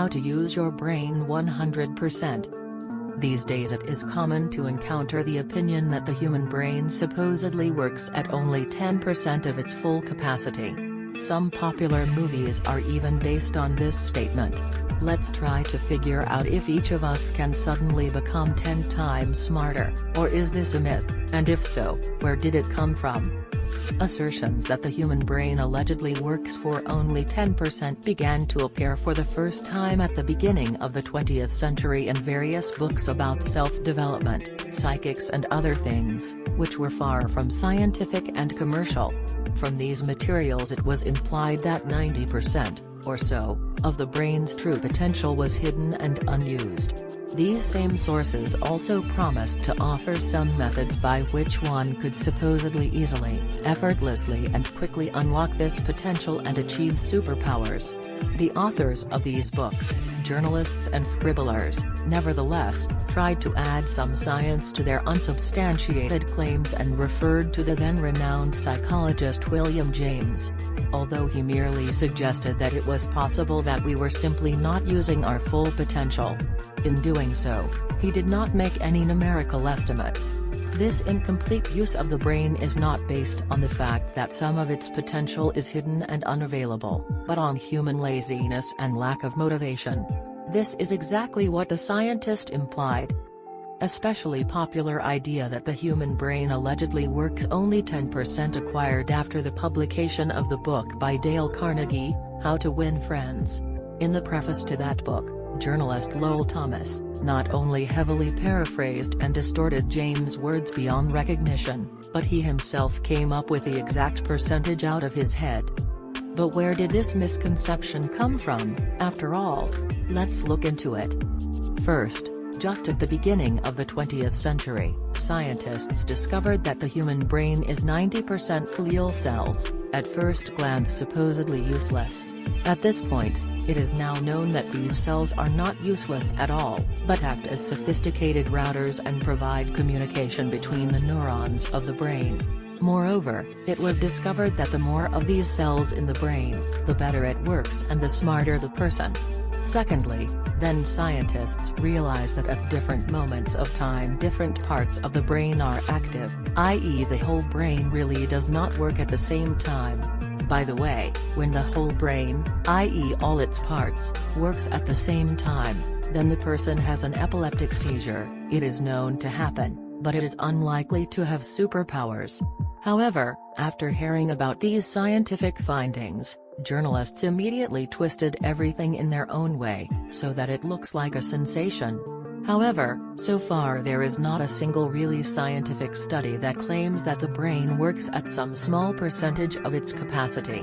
how to use your brain 100%. These days it is common to encounter the opinion that the human brain supposedly works at only 10% of its full capacity. Some popular movies are even based on this statement. Let's try to figure out if each of us can suddenly become 10 times smarter, or is this a myth, and if so, where did it come from? Assertions that the human brain allegedly works for only 10% began to appear for the first time at the beginning of the 20th century in various books about self-development, psychics and other things, which were far from scientific and commercial. From these materials it was implied that 90%, or so, of the brain's true potential was hidden and unused. These same sources also promised to offer some methods by which one could supposedly easily, effortlessly and quickly unlock this potential and achieve superpowers. The authors of these books, journalists and scribblers, nevertheless, tried to add some science to their unsubstantiated claims and referred to the then-renowned psychologist William James. Although he merely suggested that it was possible that we were simply not using our full potential. In doing so, he did not make any numerical estimates. This incomplete use of the brain is not based on the fact that some of its potential is hidden and unavailable, but on human laziness and lack of motivation. This is exactly what the scientist implied. Especially popular idea that the human brain allegedly works only 10% acquired after the publication of the book by Dale Carnegie, How to Win Friends. In the preface to that book, journalist Lowell Thomas, not only heavily paraphrased and distorted James' words beyond recognition, but he himself came up with the exact percentage out of his head. But where did this misconception come from, after all? Let's look into it. First, just at the beginning of the 20th century, scientists discovered that the human brain is 90% glial cells, at first glance supposedly useless. At this point, it is now known that these cells are not useless at all, but act as sophisticated routers and provide communication between the neurons of the brain. Moreover, it was discovered that the more of these cells in the brain, the better it works and the smarter the person. Secondly, then scientists realized that at different moments of time different parts of the brain are active, i.e. the whole brain really does not work at the same time. By the way, when the whole brain, i.e. all its parts, works at the same time, then the person has an epileptic seizure. It is known to happen, but it is unlikely to have superpowers. However, after hearing about these scientific findings, journalists immediately twisted everything in their own way, so that it looks like a sensation. However, so far there is not a single really scientific study that claims that the brain works at some small percentage of its capacity.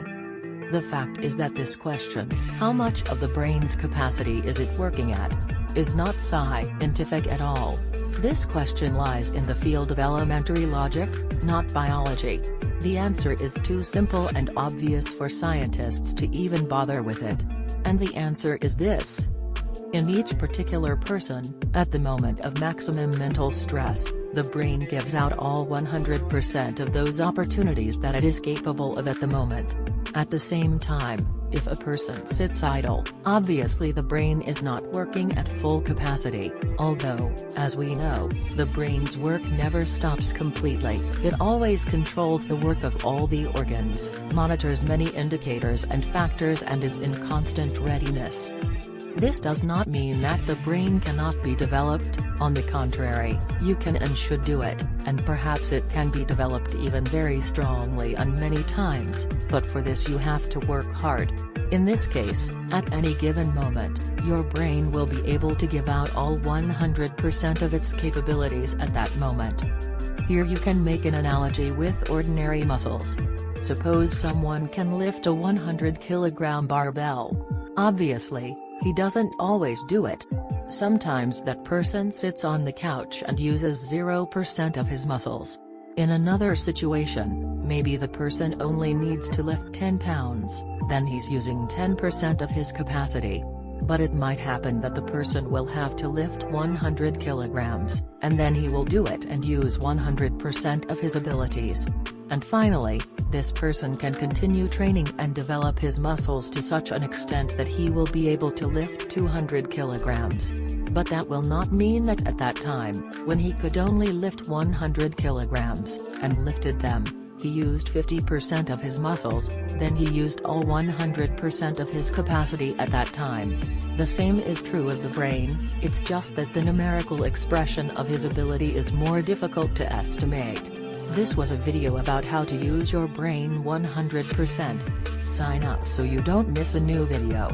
The fact is that this question, how much of the brain's capacity is it working at, is not scientific at all. This question lies in the field of elementary logic, not biology. The answer is too simple and obvious for scientists to even bother with it. And the answer is this. In each particular person, at the moment of maximum mental stress, the brain gives out all 100% of those opportunities that it is capable of at the moment. At the same time, if a person sits idle, obviously the brain is not working at full capacity, although, as we know, the brain's work never stops completely. It always controls the work of all the organs, monitors many indicators and factors and is in constant readiness. This does not mean that the brain cannot be developed. On the contrary, you can and should do it, and perhaps it can be developed even very strongly and many times, but for this you have to work hard. In this case, at any given moment, your brain will be able to give out all 100% of its capabilities at that moment. Here you can make an analogy with ordinary muscles. Suppose someone can lift a 100-kilogram barbell. Obviously, he doesn't always do it. Sometimes that person sits on the couch and uses 0% of his muscles. In another situation, maybe the person only needs to lift 10 pounds, then he's using 10% of his capacity. But it might happen that the person will have to lift 100 kilograms, and then he will do it and use 100% of his abilities. And finally, This person can continue training and develop his muscles to such an extent that he will be able to lift 200 kilograms. But that will not mean that at that time, when he could only lift 100 kilograms, and lifted them, he used 50% of his muscles, then he used all 100% of his capacity at that time. The same is true of the brain, it's just that the numerical expression of his ability is more difficult to estimate. This was a video about how to use your brain 100%. Sign up so you don't miss a new video.